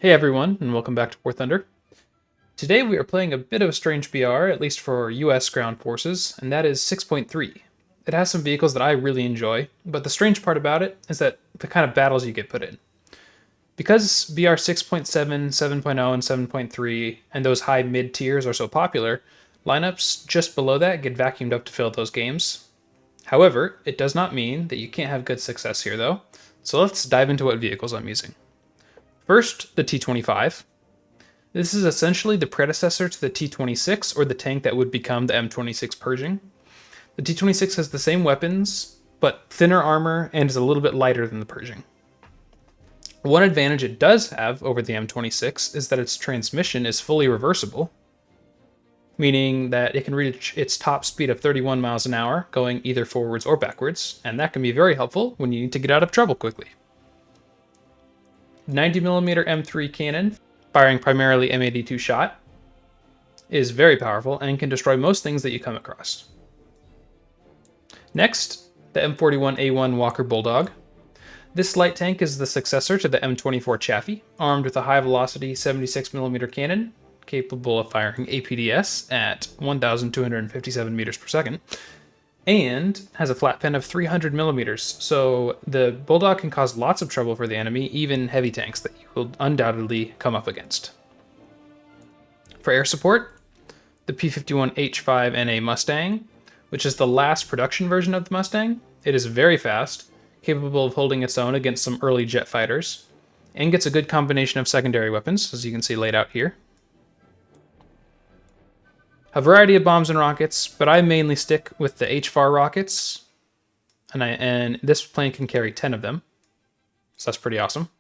Hey everyone, and welcome back to War Thunder. Today we are playing a bit of a strange BR, at least for US ground forces, and that is 6.3. It has some vehicles that I really enjoy, but the strange part about it is that the kind of battles you get put in. Because BR 6.7, 7.0, and 7.3, and those high mid tiers are so popular, lineups just below that get vacuumed up to fill those games. However, it does not mean that you can't have good success here though, so let's dive into what vehicles I'm using. First, the T25. This is essentially the predecessor to the T26, or the tank that would become the M26 Pershing. The T26 has the same weapons, but thinner armor, and is a little bit lighter than the Pershing. One advantage it does have over the M26 is that its transmission is fully reversible, meaning that it can reach its top speed of 31 miles an hour, going either forwards or backwards, and that can be very helpful when you need to get out of trouble quickly. 90mm M3 cannon, firing primarily M82 shot, is very powerful and can destroy most things that you come across. Next, the M41A1 Walker Bulldog. This light tank is the successor to the M24 Chaffee, armed with a high-velocity 76mm cannon, capable of firing APDS at 1,257 meters per second, and has a flat pen of 300 millimeters, so the Bulldog can cause lots of trouble for the enemy, even heavy tanks that you will undoubtedly come up against. For air support, the P-51H Mustang, which is the last production version of the Mustang. It is very fast, capable of holding its own against some early jet fighters, and gets a good combination of secondary weapons, as you can see laid out here. A variety of bombs and rockets, but I mainly stick with the HFAR rockets, and this plane can carry 10 of them, so that's pretty awesome.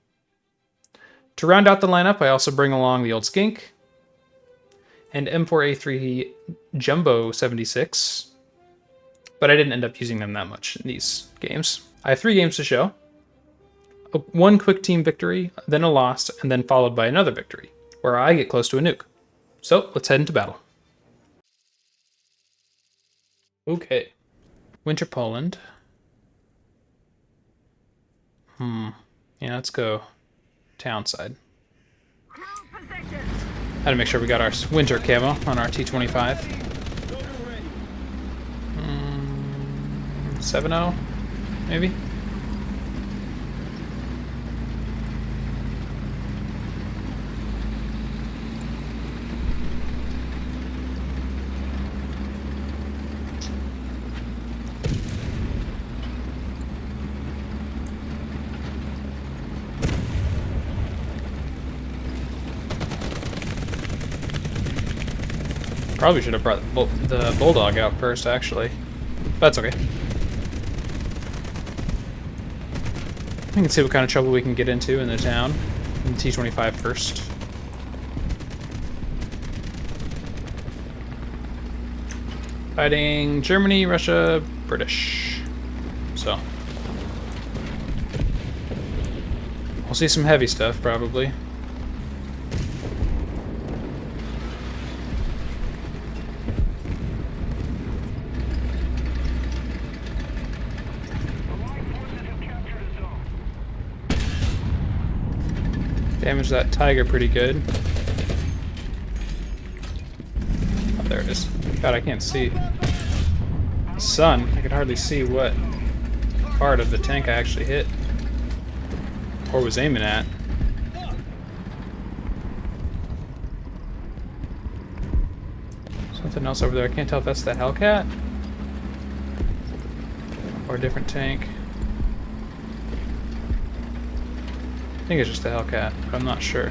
To round out the lineup, I also bring along the old Skink, and M4A3 Jumbo 76, but I didn't end up using them that much in these games. I have 3 games to show. One quick team victory, then a loss, and then followed by another victory, where I get close to a nuke. So let's head into battle. Okay. Winter Poland. Yeah, let's go townside. Had to make sure we got our winter camo on our T25. 7.0, maybe? Probably should have brought the Bulldog out first, actually. That's okay. We can see what kind of trouble we can get into in the town. In T25 first. Fighting Germany, Russia, British. So. We'll see some heavy stuff, probably. Damage that Tiger pretty good. Oh, there it is. God, I can't see. The sun, I could hardly see what part of the tank I actually hit. Or was aiming at. Something else over there. I can't tell if that's the Hellcat or a different tank. I think it's just the Hellcat, but I'm not sure.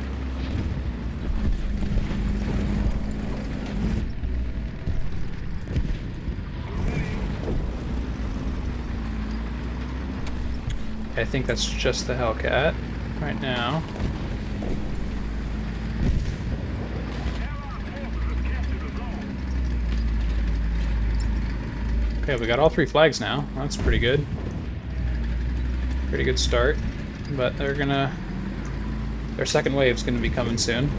I think that's just the Hellcat right now. Okay, we got all 3 flags now. That's pretty good. Pretty good start. But they're gonna... Their second wave's gonna be coming soon.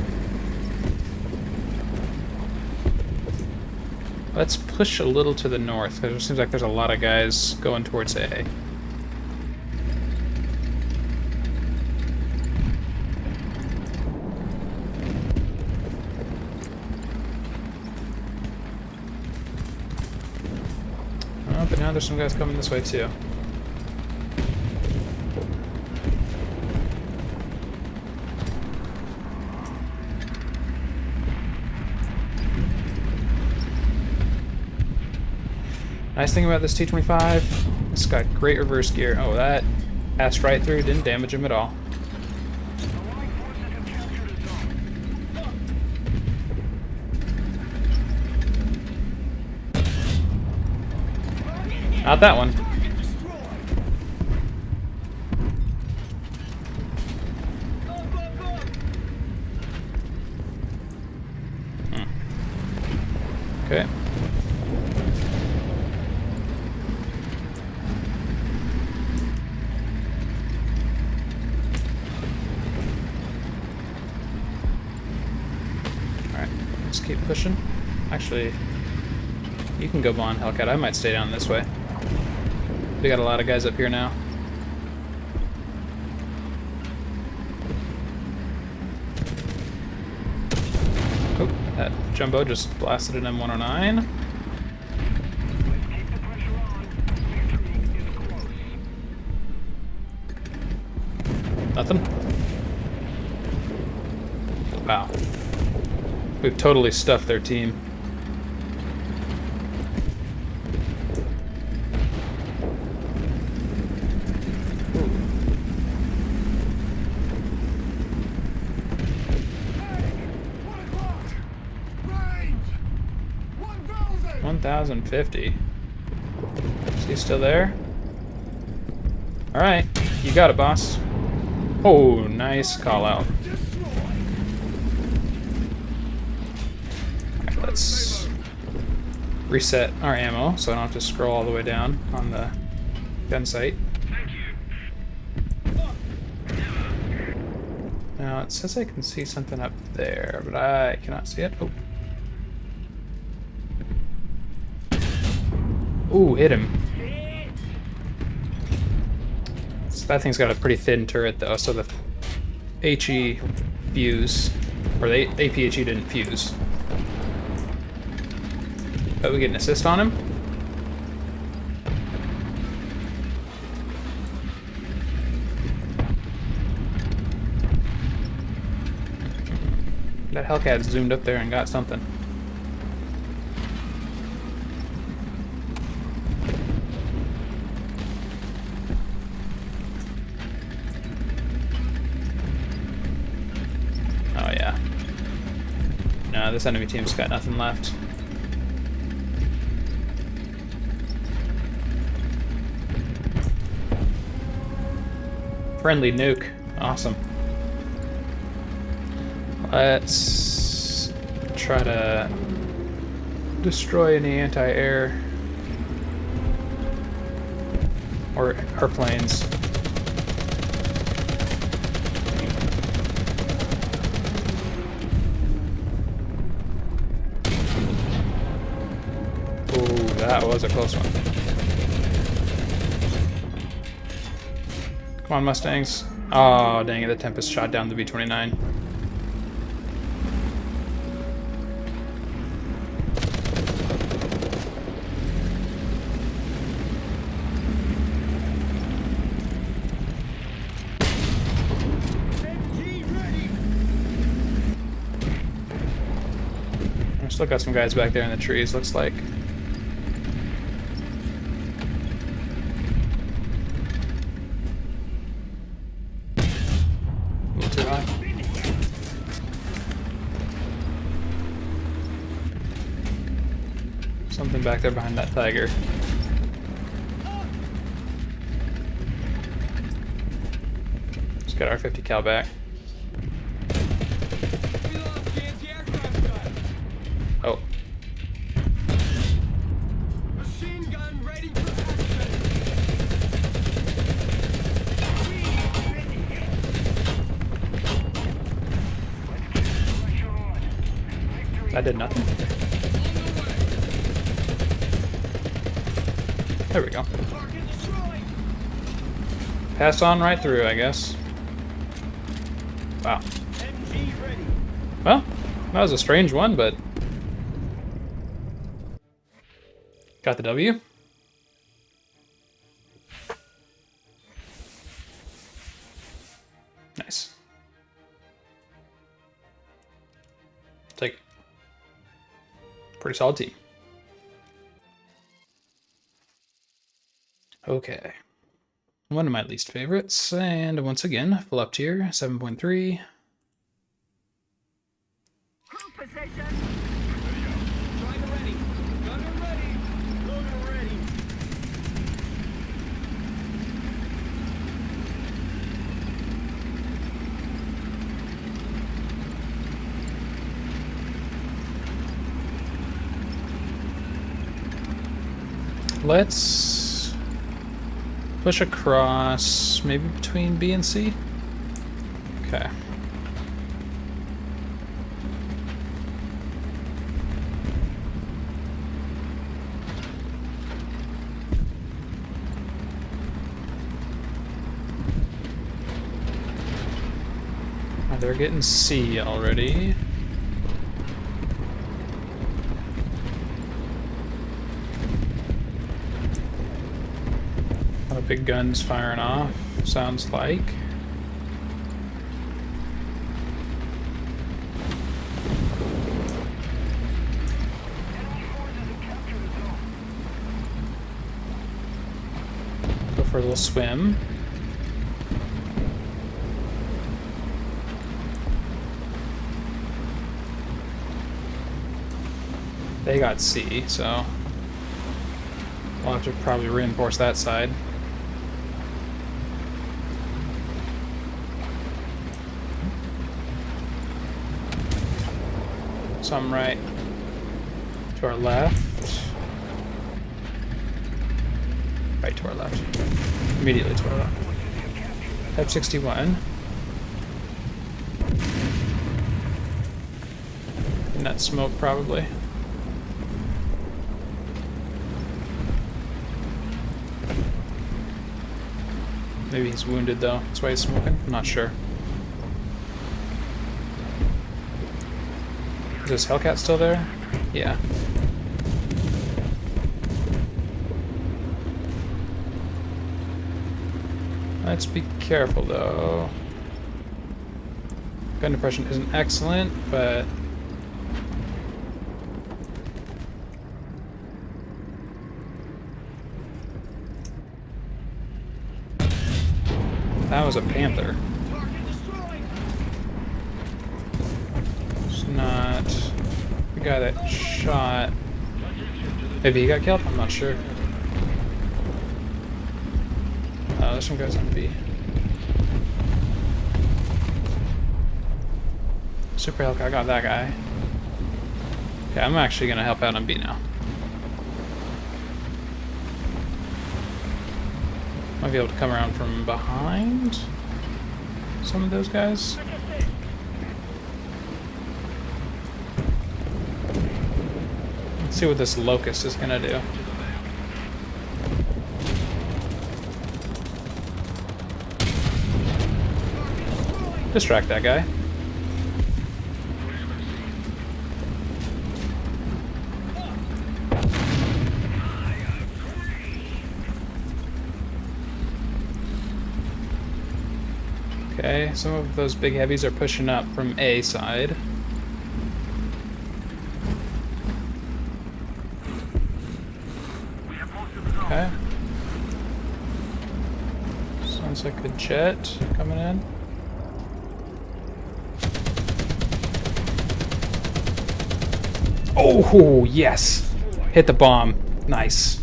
Let's push a little to the north, because it seems like there's a lot of guys going towards A. But now there's some guys coming this way too. Nice thing about this T25, it's got great reverse gear. Oh, that passed right through, didn't damage him at all. Not that one. Okay. Alright, let's keep pushing. Actually, you can go on, Hellcat. I might stay down this way. We got a lot of guys up here now. Oh, that jumbo just blasted an M109. Nothing? Wow. We've totally stuffed their team. Ooh. 1,050. Is he still there? Alright, you got it, boss. Oh, nice call out. Right, let's reset our ammo so I don't have to scroll all the way down on the gun sight. Now it says I can see something up there, but I cannot see it. Oh. Ooh, hit him. That thing's got a pretty thin turret though, so the HE fuse, or the APHE didn't fuse. But we get an assist on him. That Hellcat zoomed up there and got something. Oh yeah. No, this enemy team's got nothing left. Friendly nuke. Awesome. Let's try to destroy any anti-air or airplanes. Ooh, that was a close one. Come on, Mustangs. Oh, dang it, the Tempest shot down the V-29. Still got some guys back there in the trees, looks like. A little too high. Something back there behind that tiger. Just got our 50 cal back. Oh. Machine gun ready for action. That did nothing. There we go. Pass on right through, I guess. Wow. Well, that was a strange one, but got the W. take it. Pretty solid team. Okay. One of my least favorites, and once again, full up tier, 7.3. Position. Driver ready. Gunner ready. Loader ready. Let's push across, maybe between B and C. Okay. Oh, they're getting C already. A lot of big guns firing off, sounds like. Go for a little swim. They got C, so we'll have to probably reinforce that side. Some right to our left. Right to our left. Immediately to our left. Type 61. In that smoke, probably. Maybe he's wounded, though. That's why he's smoking. I'm not sure. Is this Hellcat still there? Yeah. Let's be careful, though. Gun depression isn't excellent, but... that was a Panther. It's not the guy that shot. Maybe he got killed? I'm not sure. There's some guys on B. Super Hellcat, I got that guy. Okay, I'm actually gonna help out on B now. Might be able to come around from behind some of those guys. Let's see what this Locust is gonna do. Distract that guy. Okay, some of those big heavies are pushing up from A side. Okay. Sounds like a jet coming in. Oh, yes! Hit the bomb. Nice.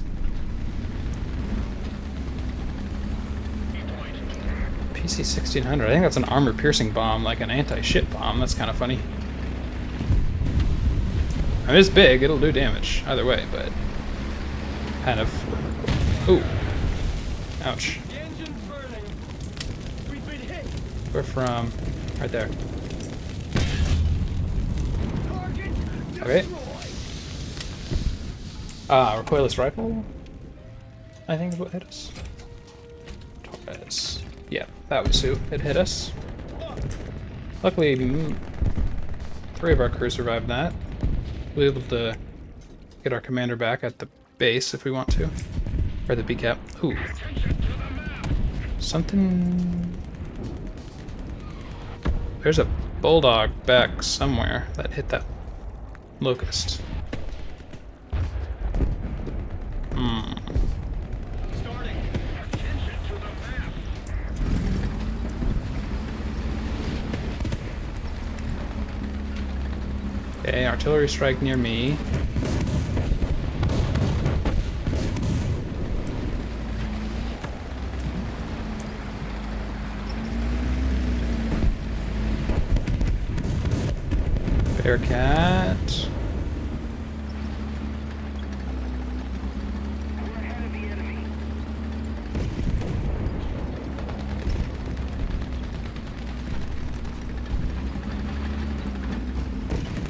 PC-1600. I think that's an armor-piercing bomb, like an anti-ship bomb. That's kind of funny. I mean, it's big. It'll do damage either way, but kind of... Ooh. Ouch. The engine's burning. We've been hit. We're from... right there. Target Okay. destroyed. Recoilless rifle? I think is what hit us. Torres. Yeah, that was who. It hit us. Luckily, 3 of our crew survived that. We'll be able to get our commander back at the base if we want to. Or the BCAP. Ooh. Something... There's a Bulldog back somewhere that hit that Locust. Starting. Attention to the map. Okay, artillery strike near me. Bearcat. We're ahead of the enemy.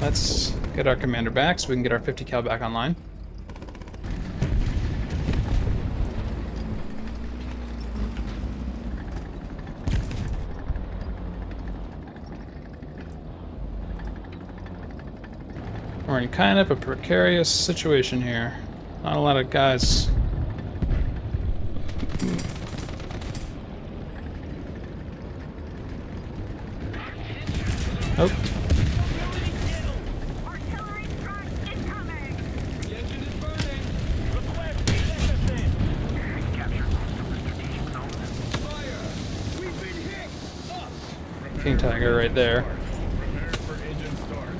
Let's get our commander back so we can get our 50 cal back online. We're in kind of a precarious situation here. Not a lot of guys. Oh, Artillery strike incoming. The engine is burning. Request assistance. Capture most of the strategic zone. Fire. We've been hit. Up. King Tiger right there. Prepare for engine start.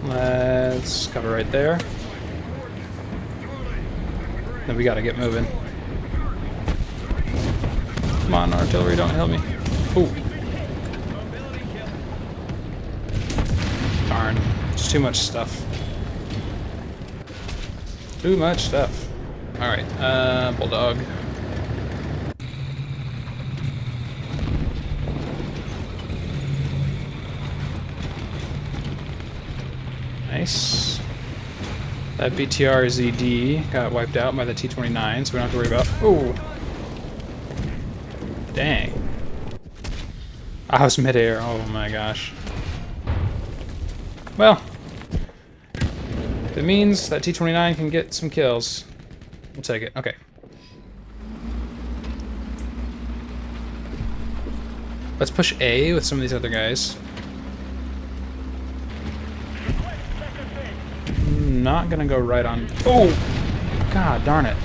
Let's cover right there. Then we gotta get moving. Come on, artillery, don't help me. Ooh. Mobility kill. Darn. It's too much stuff. Too much stuff. Alright, Bulldog. Nice. That BTR ZD got wiped out by the T25, so we don't have to worry about. Oh! Dang. I was midair. Oh my gosh. Well, if it means that T25 can get some kills, we'll take it. Okay. Let's push A with some of these other guys. Not gonna go right on. Oh! God darn it.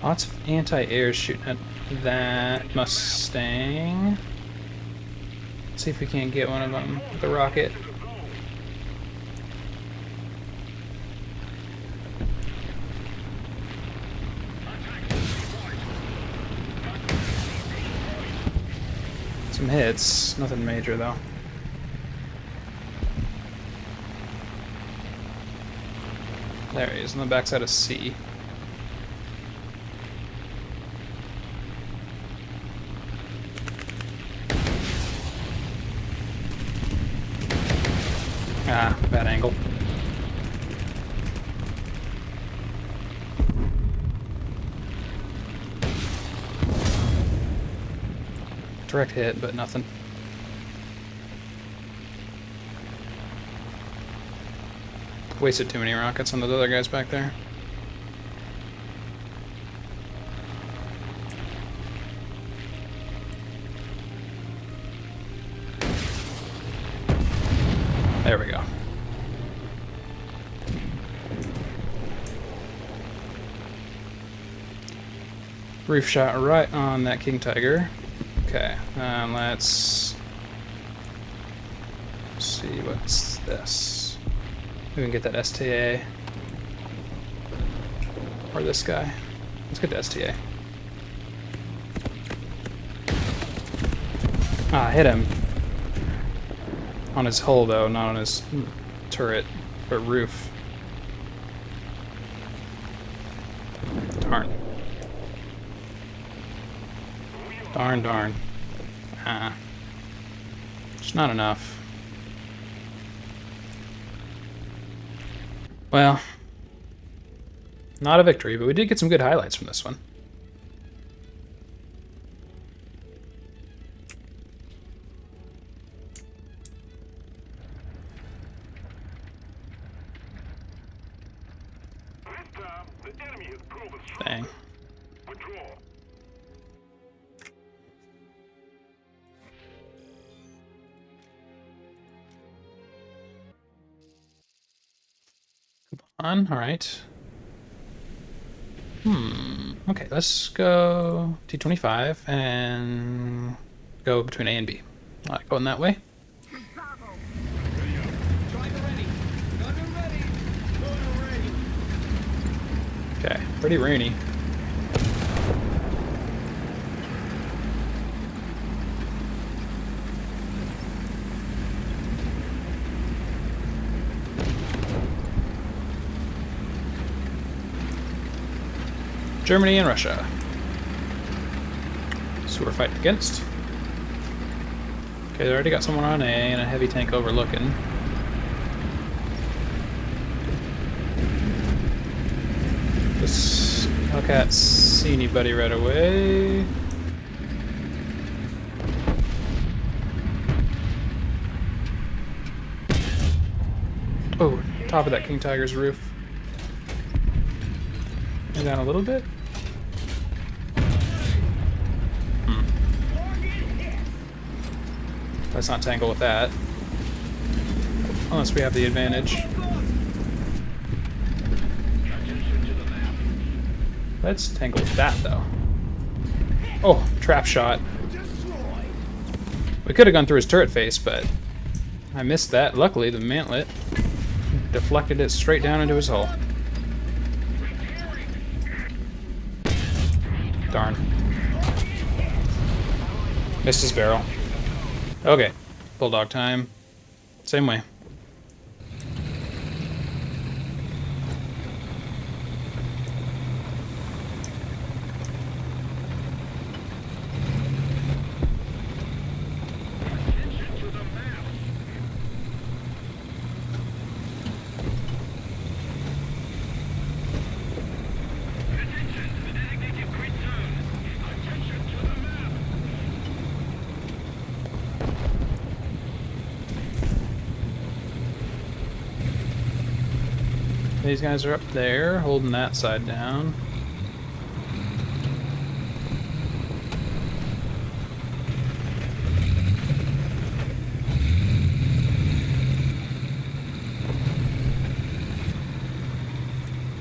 Lots of anti-air shooting at that Mustang. Let's see if we can't get one of them with a rocket. Some hits, nothing major though. There he is on the backside of C. Ah, bad angle. Direct hit, but nothing. Wasted too many rockets on those other guys back there. There we go. Roof shot right on that King Tiger. Okay, let's see what's this. We can get that STA. Or this guy. Let's get the STA. Ah, hit him. On his hull, though, not on his turret, but roof. Darn. Darn, darn. Ah. It's not enough. Well, not a victory, but we did get some good highlights from this one. Mustang. Withdraw. Alright. Okay, let's go T25 and go between A and B. Alright, going that way. Bravo. Driver ready. Gunner ready. Loader ready. Okay, pretty rainy. Germany and Russia. So we're fighting against. Okay, they already got someone on A and a heavy tank overlooking. This Hellcat see anybody right away. Oh, top of that King Tiger's roof. And down a little bit. Let's not tangle with that. Unless we have the advantage. Let's tangle with that, though. Oh, trap shot. We could have gone through his turret face, but I missed that. Luckily, the mantlet deflected it straight down into his hull. Darn. Missed his barrel. Okay. Bulldog time. Same way. These guys are up there, holding that side down.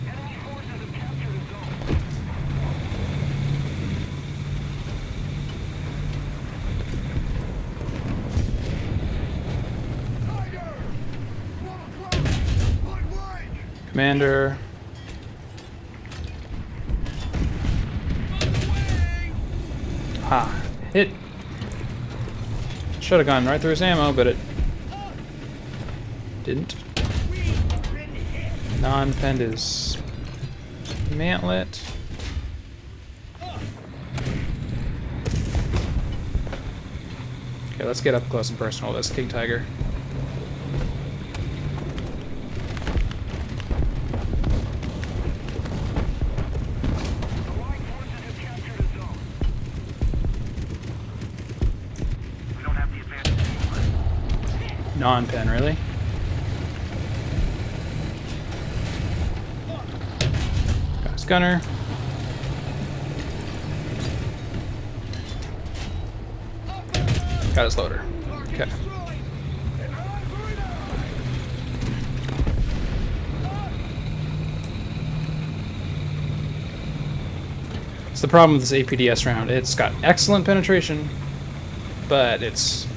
Enemy forces have captured a zone. Tiger! 12 o'clock! Point blank! Commander. Ha. Hit. Should have gone right through his ammo, but it didn't. Non-penned his mantlet. Okay, let's get up close and personal with this King Tiger. Allied forces have captured a zone. We don't have the advantage anymore. Non-pen, really? Got his gunner. Got his loader. Okay. It's the problem with this APDS round. It's got excellent penetration, but it's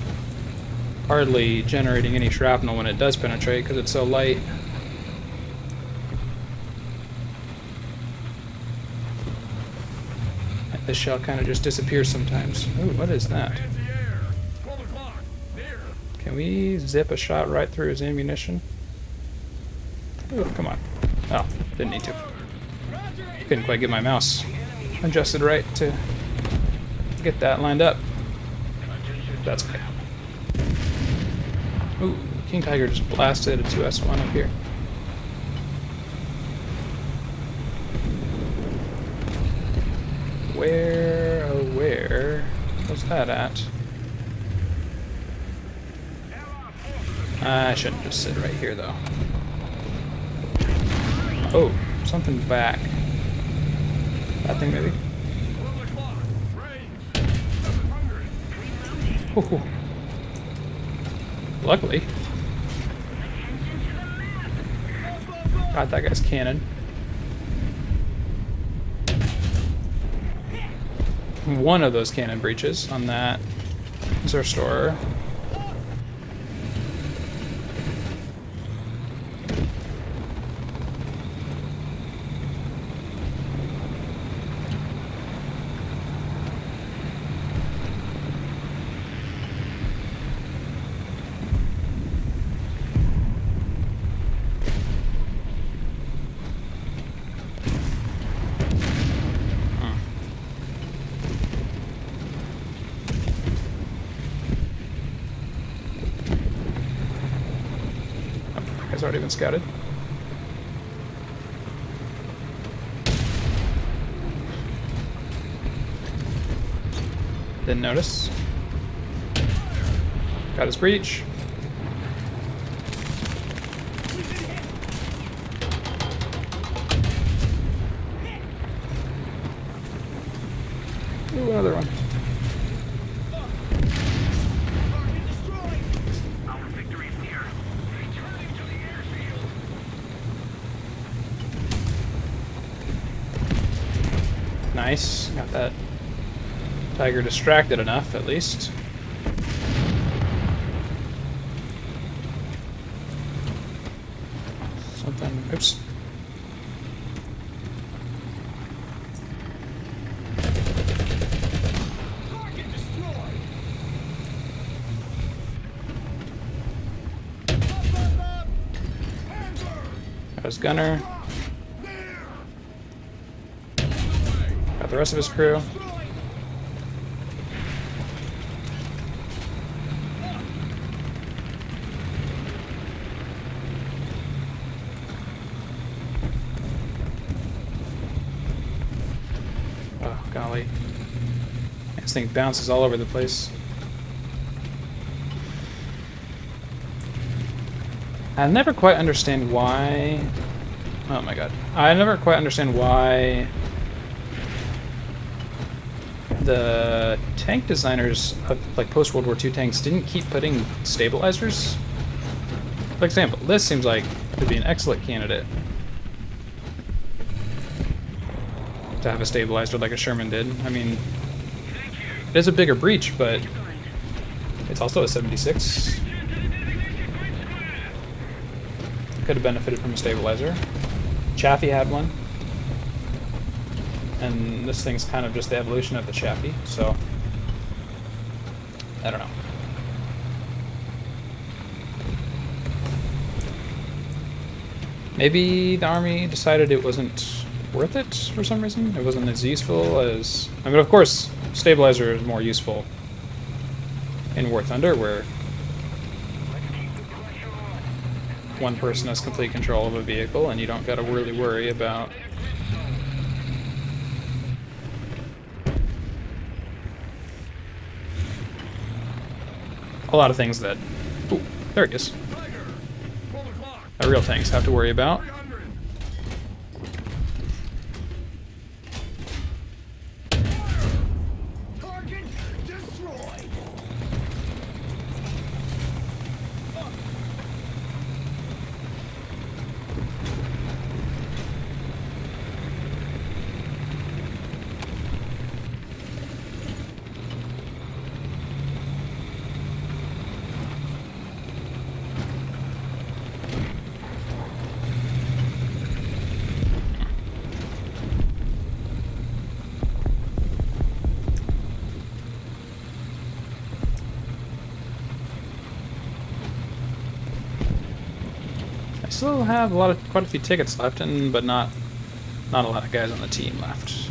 hardly generating any shrapnel when it does penetrate because it's so light. The shell kind of just disappears sometimes. Ooh, what is that? Hands in the air. 12 o'clock. There. Can we zip a shot right through his ammunition? Ooh, come on. Oh, didn't need to. Couldn't quite get my mouse adjusted right to get that lined up. That's okay. Ooh, King Tiger just blasted a 2S1 up here. Where, oh where was that at? I shouldn't just sit right here though. Oh, something back. That thing maybe. 12 o'clock. Range. 700. Ooh. Luckily. Got that guy's cannon. One of those cannon breaches on that is our store. Has already been scouted. Didn't notice. Got his breach. Ooh, another one. Nice. Got that tiger distracted enough, at least. Something. Oops. Got his gunner. Got the rest of his crew. Oh, golly. This thing bounces all over the place. I never quite understand why... Oh my god. I never quite understand why the tank designers of like post-World War II tanks didn't keep putting stabilizers. For example, this seems like it would be an excellent candidate to have a stabilizer like a Sherman did. I mean, it is a bigger breach, but it's also a 76. Could have benefited from a stabilizer. Chaffee had one. And this thing's kind of just the evolution of the Chaffee, so I don't know. Maybe the Army decided it wasn't worth it for some reason. It wasn't as useful as... I mean, of course, stabilizer is more useful in War Thunder, where one person has complete control of a vehicle and you don't gotta really worry about a lot of things that... Ooh, there it is. That real tanks have to worry about. Target destroyed. I still have quite a few tickets left, but not a lot of guys on the team left.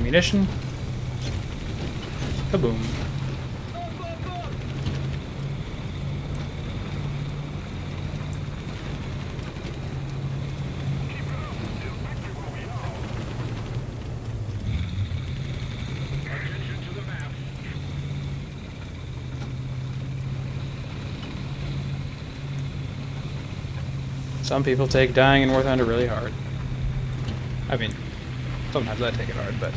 ammunition. Kaboom. Attention to the map. Some people take dying in War Thunder really hard. I mean, sometimes I take it hard, but...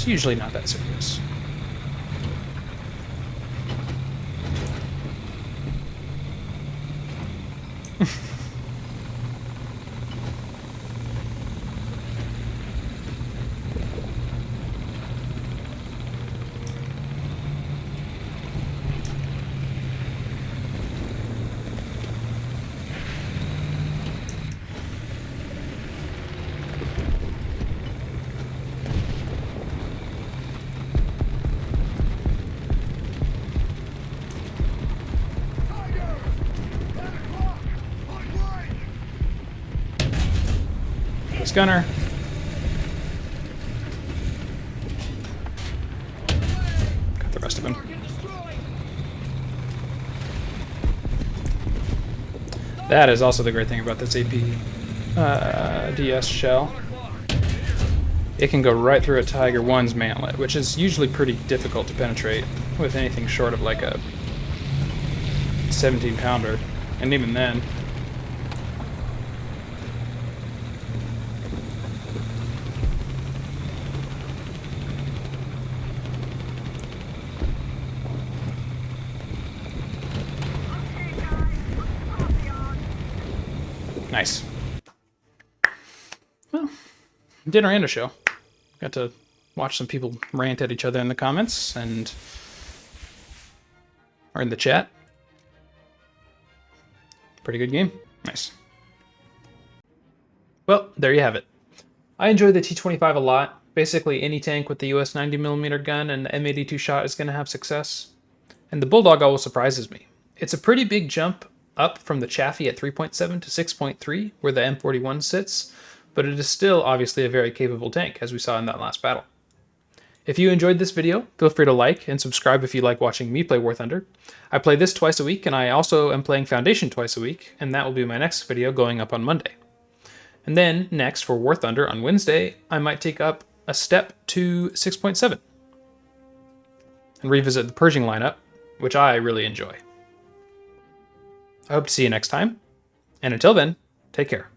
it's usually not that serious. Tiger! 10 o'clock! On range! This gunner. Got the rest of him. Target destroyed! That is also the great thing about this AP DS shell. 1 o'clock. It can go right through a Tiger 1's mantlet, which is usually pretty difficult to penetrate with anything short of like a 17-pounder. And even then, Okay, guys, let's swap the odds. nice. Well, dinner and a show. Got to watch some people rant at each other in the comments and or in the chat. Pretty good game. Nice. Well, there you have it. I enjoy the T25 a lot. Basically, any tank with the US 90mm gun and the M82 shot is going to have success. And the Bulldog always surprises me. It's a pretty big jump up from the Chaffee at 3.7 to 6.3, where the M41 sits, but it is still obviously a very capable tank, as we saw in that last battle. If you enjoyed this video, feel free to like and subscribe if you like watching me play War Thunder. I play this twice a week, and I also am playing Foundation twice a week, and that will be my next video going up on Monday. And then, next, for War Thunder on Wednesday, I might take up a step to 6.7 and revisit the Pershing lineup, which I really enjoy. I hope to see you next time, and until then, take care.